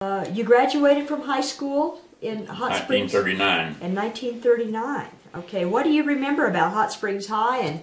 You graduated from high school in Hot Springs? 1939. In 1939. Okay, what do you remember about Hot Springs High,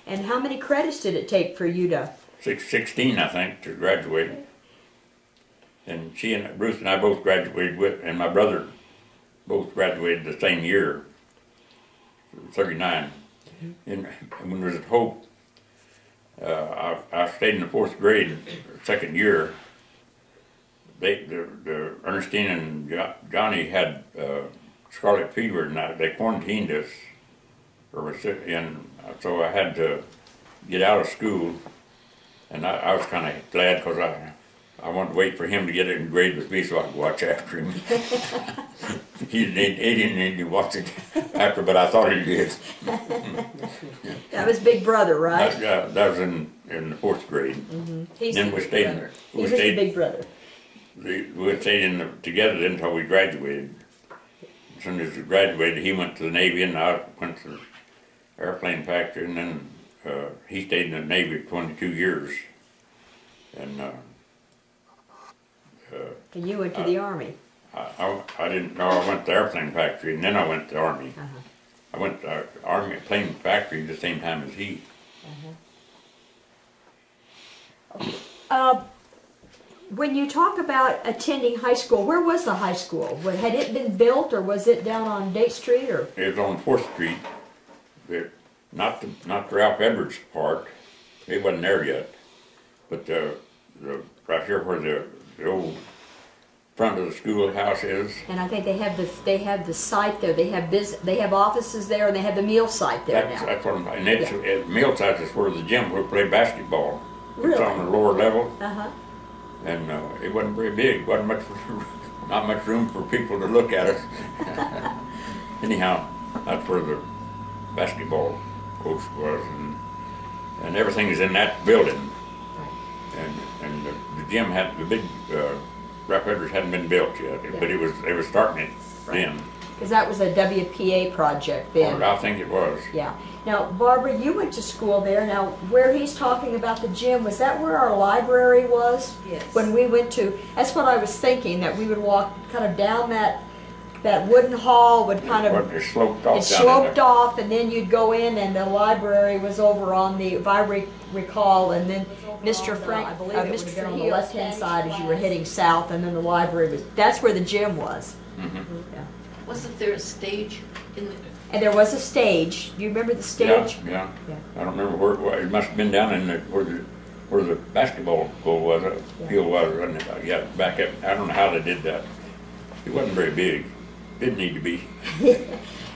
and how many credits did it take for you to? 16, I think, to graduate. And she and Bruce and I both graduated and my brother both graduated the same year, 39. And when we was at Hope, I stayed in the 4th grade, second year. The Ernestine and Johnny had scarlet fever, and they quarantined us, so I had to get out of school, and I was kind of glad because I wanted to wait for him to get in grade with me so I could watch after him. He didn't need to watch it after, but I thought he did. That was Big Brother, right? That was in the 4th grade. He's Then the we big stayed. brother. He was the Big Brother. We stayed together until we graduated. As soon as we graduated, he went to the Navy, and I went to the airplane factory, and then he stayed in the Navy for 22 years. And you went to the Army. I didn't know. I went to the airplane factory, and then I went to the Army. I went to the Army plane factory at the same time as he. When you talk about attending high school, where was the high school? Had it been built, or was it down on Date Street? Or it was on 4th Street, not the Ralph Edwards part. It wasn't there yet, but right here where the old front of the schoolhouse is. And I think they have the site there. They have offices there, and they have the meal site there now. That's what and it's meal site is where the gym where we play basketball. Really? It's on the lower level. And it wasn't very big. Wasn't much, not much room for people to look at us. Anyhow, that's where the basketball coach was, and everything is in that building. And the gym had the big Ralph Edwards hadn't been built yet, but they was starting it then. Because that was a WPA project then. I think it was. Yeah. Now, Barbara, you went to school there. Now, where he's talking about the gym, was that where our library was? Yes. When we went to, that's what I was thinking, that we would walk kind of down that wooden hall, would kind of, It sloped off. it sloped off, and then you'd go in, and the library was over on the, if I recall, and then Mr. Frank, Mr. on the left-hand side as you were heading south, and then the library was, that's where the gym was. Yeah. Wasn't there a stage in the... And there was a stage. Do you remember the stage? Yeah. I don't remember where it was. It must have been down in where the basketball goal was, field was, wasn't it? Yeah, back up. I don't know how they did that. It wasn't very big. Didn't need to be.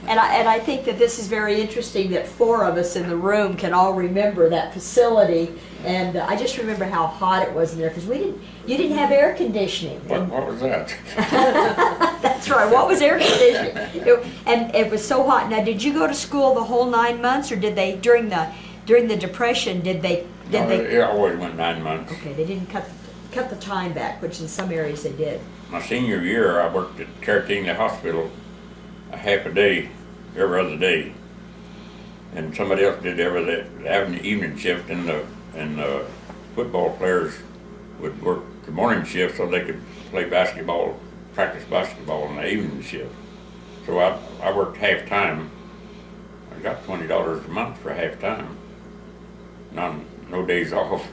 And I think that this is very interesting that 4 of us in the room can all remember that facility. And I just remember how hot it was in there because you didn't have air conditioning. What was that? That's right. What was air conditioning? And it was so hot. Now, did you go to school the whole 9 months, or did they during the Depression? It always went 9 months. Okay, they didn't cut the time back, which in some areas they did. My senior year, I worked at Carolina Hospital a half a day, every other day, and somebody else did the evening shift, and the football players would work the morning shift so they could play basketball, practice basketball in the evening shift. So I worked half time. I got $20 a month for half time. No days off.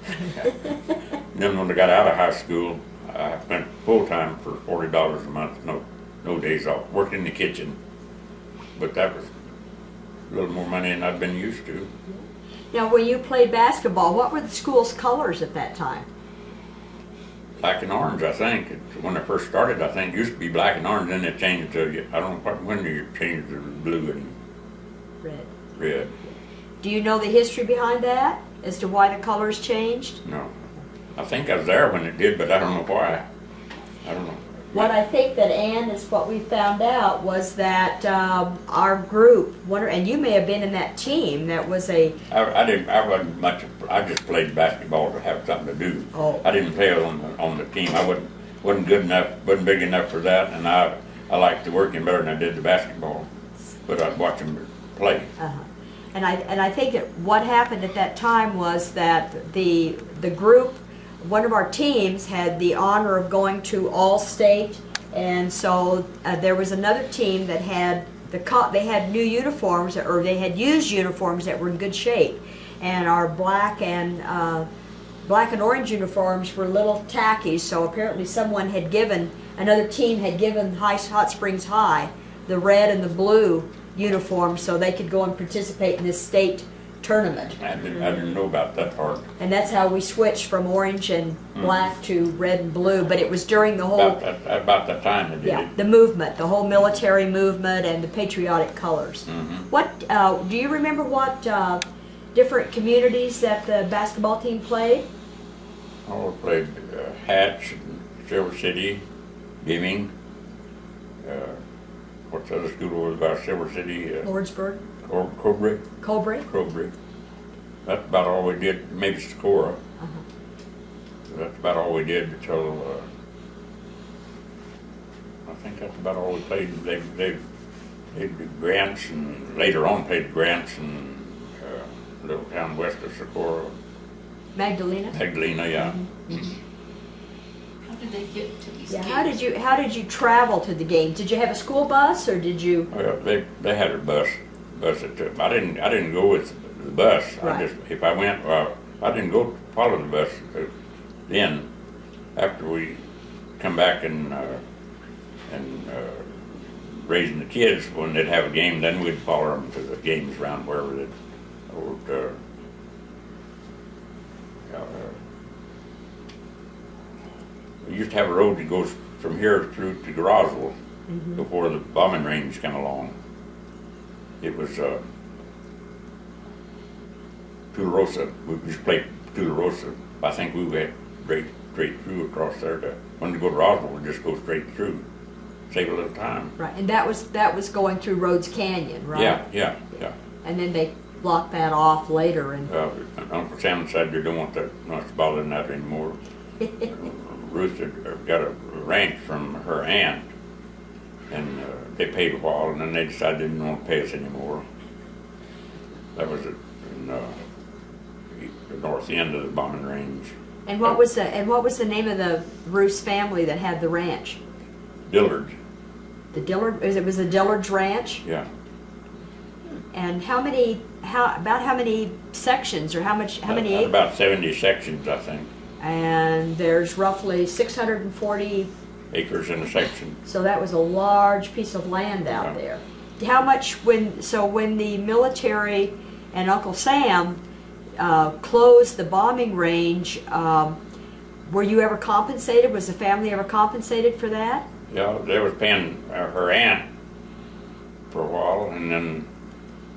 Then when I got out of high school, I went full time for $40 a month, no days off. Worked in the kitchen, but that was a little more money than I'd been used to. Now, when you played basketball, what were the school's colors at that time? Black and orange, I think. When I first started, I think it used to be black and orange, then it changed to, I don't know when you changed to blue and red. Do you know the history behind that, as to why the colors changed? No. I think I was there when it did, but I don't know why. I don't know. What I think that, Ann, is what we found out was that our group, and you may have been in that team, that was a... I wasn't much, I just played basketball to have something to do. Oh. I didn't play on the team. I wasn't good enough, wasn't big enough for that, and I liked the working better than I did the basketball. But I'd watch them play. And I think that what happened at that time was that the group one of our teams had the honor of going to All-State, and so there was another team that had they had new uniforms, or they had used uniforms that were in good shape, and our black and orange uniforms were a little tacky. So apparently another team had given Hot Springs High the red and the blue uniform so they could go and participate in this state tournament. I didn't know about that part. And that's how we switched from orange and black to red and blue. But it was during the whole About that time they did it. the movement, the whole military movement and the patriotic colors. What do you remember? What different communities that the basketball team played? Oh, we played Hatch, Silver City, Deming. What's the other school was about Silver City? Lordsburg, Coburg. Coburg. That's about all we did. Maybe Socorro. That's about all we did until I think that's about all we played. They did Grants, and later on played Grants and a little town west of Socorro. Magdalena. Magdalena, yeah. How did they get to these Yeah. games? How did you travel to the game? Did you have a school bus or did you? Well, they had a bus that took. I didn't go with the bus. Right. If I went, I didn't go follow the bus. Then, after we come back and raising the kids, when they'd have a game, then we'd follow them to the games around wherever they. We used to have a road that goes from here through to Roswell before the bombing range came along. It was Tularosa. We used to play Tularosa. I think we went straight through across there. When we go to Roswell, we just go straight through. Save a little time. Right, and that was going through Rhodes Canyon, right? Yeah. And then they blocked that off later. And Uncle Sam said they don't want that much bothering that anymore. Ruth had got a ranch from her aunt, and they paid a while, and then they decided they didn't want to pay us anymore. That was in the north end of the bombing range. And what was the name of the Roos family that had the ranch? Dillard. The Dillard. It was the Dillard's Ranch. Yeah. And how many sections, or how many acres? About 70 sections, I think. And there's roughly 640 acres in a section. So that was a large piece of land out there. How much when the military and Uncle Sam closed the bombing range, were you ever compensated? Was the family ever compensated for that? Yeah, they was paying her aunt for a while, and then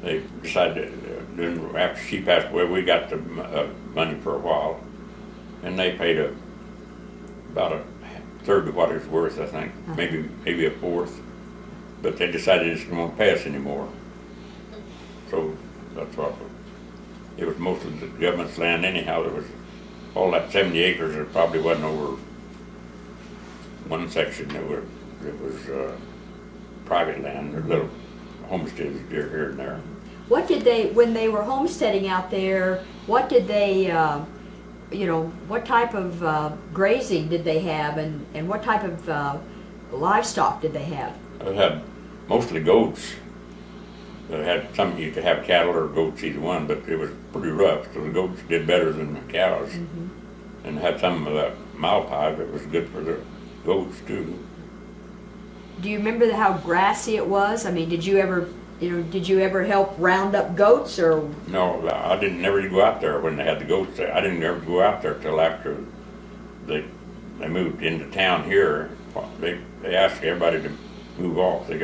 they decided, then after she passed away, we got the money for a while, and they paid about a third of what it's worth, I think, maybe a fourth, but they decided they didn't want to pay us anymore. So that's what it was. Most of the government's land anyhow. There was all that 70 acres. There probably wasn't over one section that was private land. There were little homesteads here and there. What did they, when they were homesteading out there, what did they, what type of grazing did they have, and what type of livestock did they have? They had mostly goats. They had some, you could have cattle or goats, either one, but it was pretty rough, so the goats did better than the cows. And had some of that malpie that was good for the goats too. Do you remember how grassy it was? I mean, did you ever help round up goats, or? No, I didn't never go out there when they had the goats. I didn't ever go out there till after they moved into town here. They asked everybody to move off. They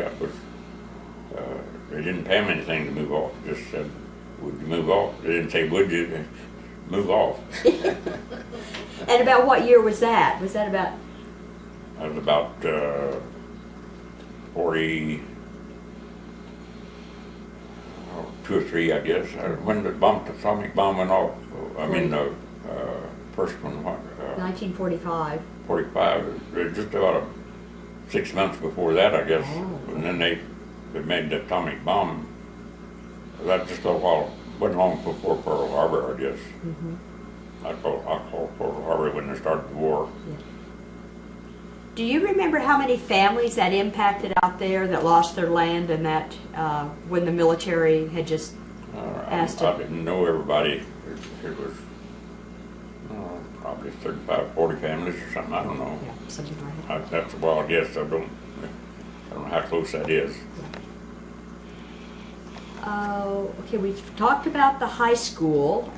didn't pay them anything to move off. Just said, "Would you move off?" They didn't say, "Would you move off?" And about what year was that? Was that about? That was about 42 or 3, I guess. When the atomic bomb went off. I mean, the first one. 1945. 45. It was just about 6 months before that, I guess. And then they made the atomic bomb. That just a while, wasn't long before Pearl Harbor, I guess. I called Pearl Harbor when they started the war. Do you remember how many families that impacted out there that lost their land and that when the military had just passed I it? didn't know everybody. It was probably 35, 40 families or something. I don't know. Yeah, something like that. That's a wild guess. I don't know how close that is. Okay, we've talked about the high school,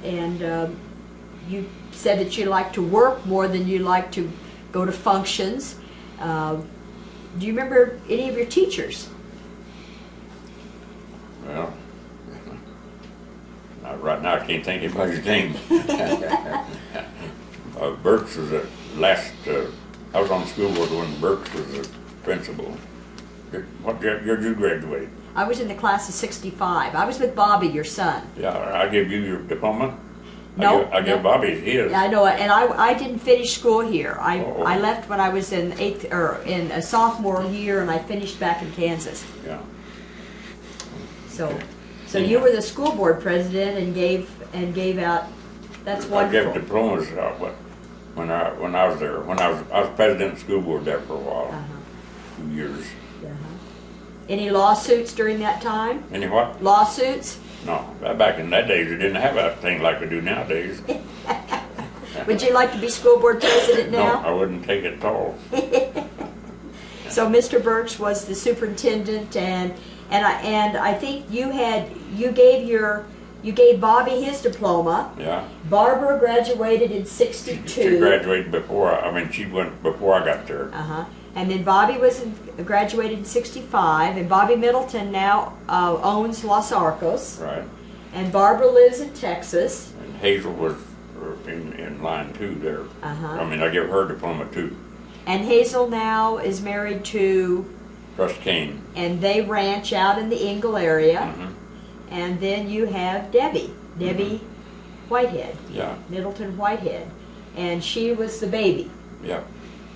and you said that you like to work more than you like to go to functions. Do you remember any of your teachers? Well, right now I can't think of anybody's name. Burks was the last. I was on the school board when Burks was the principal. What year did you graduate? I was in the class of '65. I was with Bobby, your son. Yeah, I gave you your diploma. No, I gave Bobby his. I know, and I didn't finish school here. I Oh. left when I was in a sophomore year, and I finished back in Kansas. Yeah. So you were the school board president and gave out. That's wonderful. I gave diplomas out when I was there. When I was president of the school board there for a while, 2 years. Any lawsuits during that time? Any what? Lawsuits? No, back in that days, we didn't have a thing like we do nowadays. Would you like to be school board president No, now? I wouldn't take it at all. So Mr. Burks was the superintendent, and I think you gave Bobby his diploma. Yeah. Barbara graduated in '62. She graduated before. She went before I got there. And then Bobby graduated in '65, and Bobby Middleton now owns Los Arcos. Right. And Barbara lives in Texas. And Hazel was in line too there. I gave her diploma too. And Hazel now is married to Russ Kane. and they ranch out in the Engle area. And then you have Debbie Whitehead, Yeah. Middleton Whitehead, and she was the baby. Yeah.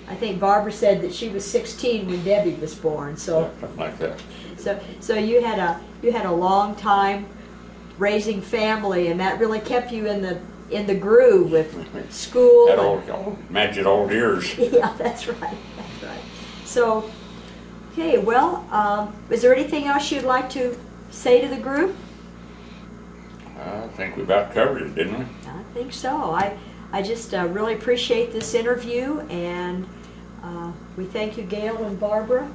I think Barbara said that she was 16 when Debbie was born. So, Yeah, something like that. so you had a long time raising family, and that really kept you in the groove with school. Had all magic old ears. Yeah, that's right. That's right. So, okay. Well, is there anything else you'd like to say to the group? I think we about covered it, didn't we? I think so. I just really appreciate this interview, and we thank you, Gayle and Barbara,